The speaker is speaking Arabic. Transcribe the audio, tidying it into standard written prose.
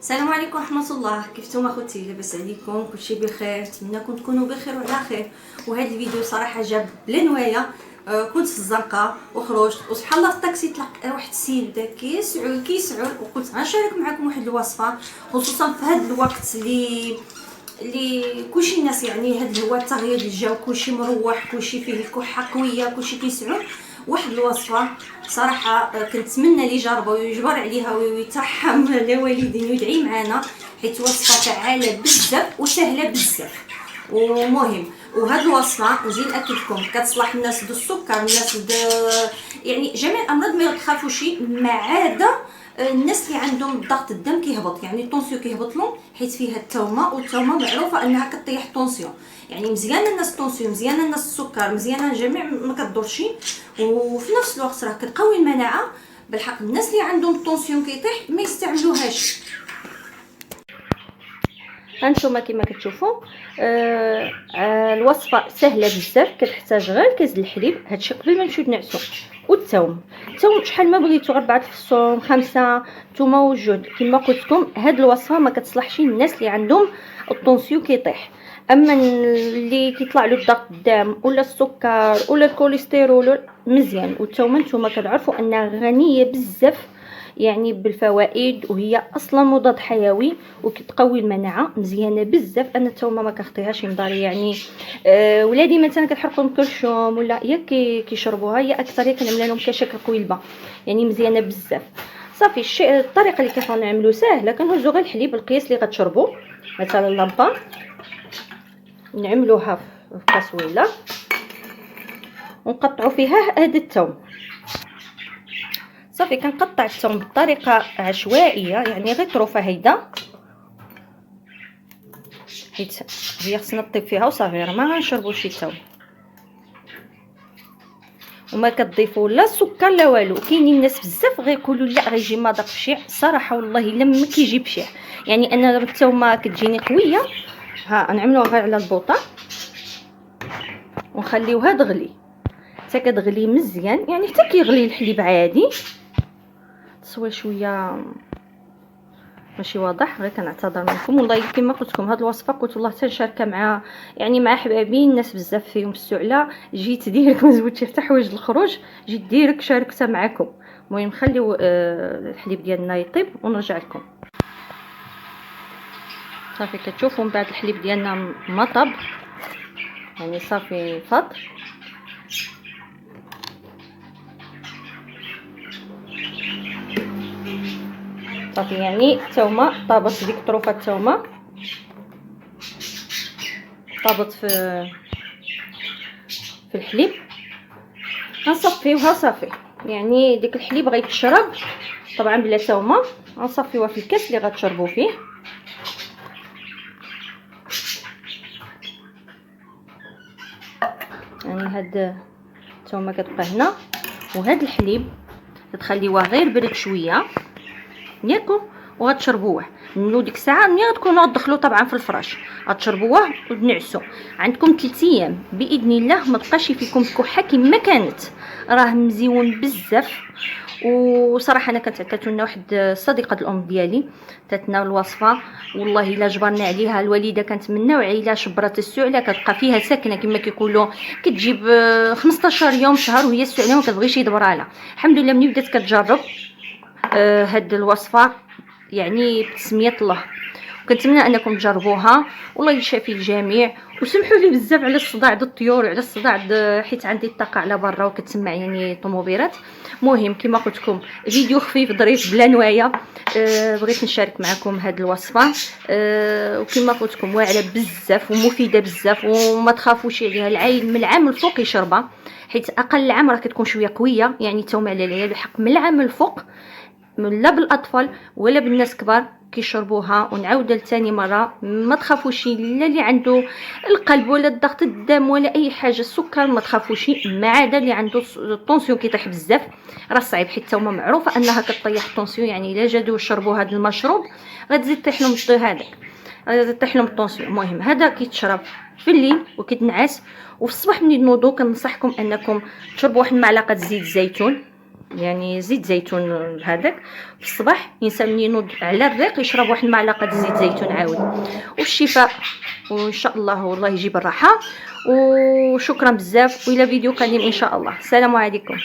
السلام عليكم ورحمه الله. كيفتم اخوتي؟ لاباس عليكم؟ كلشي بخير؟ نتمنىكم تكونوا بخير وعلى خير. وهذا الفيديو صراحه جاب بلا نوايا. كنت في الزنقه وخرجت وسبحان الله في الطاكسي طلع واحد السيد كيسعل وقلت غنشارك معكم واحد الوصفه، خصوصا في هذا الوقت اللي كلشي الناس يعني هذا هو تغيير الجو، كلشي مروح، كلشي فيه الكحه قويه، كلشي كيسعل. واحد الوصفه صراحه كنتمنى اللي يجربوا ويجبر عليها ويترحم الوالدين ويدعي معنا، حيت وصفه فعاله بزاف وسهله بزاف ومهم. وهاد الوصفه نجي ناكد لكم كتصلح الناس بالسكر، الناس يعني جميع الامراض، ما تخافوش، ما عدا الناس اللي عندهم ضغط الدم كيهبط، يعني الطونسيون كيهبط لهم، حيت فيها التومه، والتومه معروفه انها كطيح الطونسيون، يعني مزيانه الناس الطونسيون، مزيانه الناس السكر، مزيانه جميع ما كتضرش، وفي نفس الوقت راه كتقوي المناعه. بالحق الناس اللي عندهم الطونسيون كيطيح ما يستعملوهاش. هانتوما كما كتشوفوا الوصفه سهله بزاف، كتحتاج غير كاس الحليب، هادشي قبل ما نمشيو نعسو، والثوم. الثوم شحال ما بغيتو، غير 4 فصوم 5، نتوما وجود. كما قلت لكم هاد الوصفه ما كتصلحش الناس اللي عندهم الطونسيون كيطيح، اما اللي كيطلع له الضغط الدم ولا السكر ولا الكوليسترول مزيان. والثوم نتوما كتعرفوا انها غنيه بزاف يعني بالفوائد، وهي اصلا مضاد حيوي وكتقوي المناعه، مزيانه بزاف. انا الثومه ما كنخطيهاش من داري، يعني ولادي مثلا كتحرق لهم كلشوم ولا يا كيشربوها، هي اكثر كنعمل لهم كشكل قويلبه، يعني مزيانه بزاف. صافي الشيء الطريقه اللي كيف نعملو ساهله، كنهزو غير الحليب القياس اللي غتشربوا، مثلا لامبا نعملوها في كاسويله ونقطعوا فيها هذا الثوم. صافي كنقطع الثوم بطريقه عشوائيه، يعني غير طروفه هيدا، حيت هي خصنا طيب فيها وصافي، راه ما غنشربوش الثوم، وما كتضيفوا لا السكر لا والو. كاينين الناس بزاف غيقولوا لا غيجي مذاق بشيع، صراحه والله الا ما كيجي بشيع، يعني انا الثومه كتجيني قويه. ها نعملوها غير على البوطه ونخليوها تغلي حتى كتغلي مزيان، يعني حتى كيغلي الحليب عادي. تصوي شويه ماشي واضح، غير كنعتذر منكم والله. كما قلت لكم هذه الوصفه قلت والله تنشاركها مع يعني مع حبابي، الناس بزاف فيهم السعله، جيت ديريكت ما زودتش حتى حوايج الخروج، جيت ديريكت شاركتها معكم. المهم نخليو الحليب ديالنا يطيب ونرجع لكم. صافي كتشوفوا من بعد الحليب ديالنا ما طاب، يعني صافي فاض. صافي يعني الثومه طابت، ديك طروفه الثومه طابت في الحليب، غنصفيوها صافي، يعني ديك الحليب غيتشرب طبعا بلا ثومه، غنصفيوها في الكاس اللي غتشربوا فيه. يعني هاد الثومه كتبقى هنا، وهاد الحليب تخليوه غير برد شويه ياكو، وغتشربوه منو ديك الساعه ملي غتكونوا غتدخلوا طبعا في الفراش غتشربوه وتنعسوا. عندكم 3 ايام باذن الله ما بقاش فيكم كحه كما كانت، راه مزيون بزاف. وصراحه انا كانت عطاتو لنا واحد الصديقه الام ديالي عطاتنا الوصفه، والله الا جبرنا عليها. الوالده كانت من نوع الا شبرات السعله كتبقى فيها ساكنه كما كيقولوا، كتجيب 15 يوم شهر وهي السعله ما كتبغيش يدبرها لها. الحمد لله ملي بدات كتجرب هاد الوصفه يعني بتسميه الله، كنتمنى انكم تجربوها، والله يشافي الجميع. وسمحوا لي بزاف على الصداع د الطيور وعلى الصداع حيت عندي الطاقه على برا وكتسمع يعني طوموبيلات. مهم كما قلت لكم فيديو خفيف ظريف بلا نوايا، بغيت نشارك معكم هذه الوصفه، وكما قلت لكم واعره بزاف ومفيده بزاف، وما تخافوش عليها. العين من العام الفوق يشربها، حيت اقل العام راه كتكون شويه قويه، يعني الثومه على العيال الحق من العام الفوق لا بالاطفال ولا بالناس كبار كيشربوها. ونعاود لثاني مره ما تخافوش، لا اللي عنده القلب ولا الضغط الدم ولا اي حاجه السكر ما تخافوش، ما عدا اللي عنده الطونسيون كيطيح بزاف راه صعيب، حيت الثومه معروفه انها كطيح الطونسيون، يعني الا جادو يشربوا هذا المشروب غتزيد طيح لهم هذاك، غتزيد طيح لهم الطونسيون. المهم هذا كيتشرب في الليل وكيتنعس، وفي الصباح ملي تنوضوا كنصحكم انكم تشربوا واحد المعلقه زيت الزيتون يعني زيت زيتون هذاك. في الصباح الانسان ملي ينوض على الريق يشرب واحد المعلقه زيت زيتون عاود. والشفاء وان شاء الله والله يجيب الراحه. وشكرا بزاف، والى فيديو قادم ان شاء الله. السلام عليكم.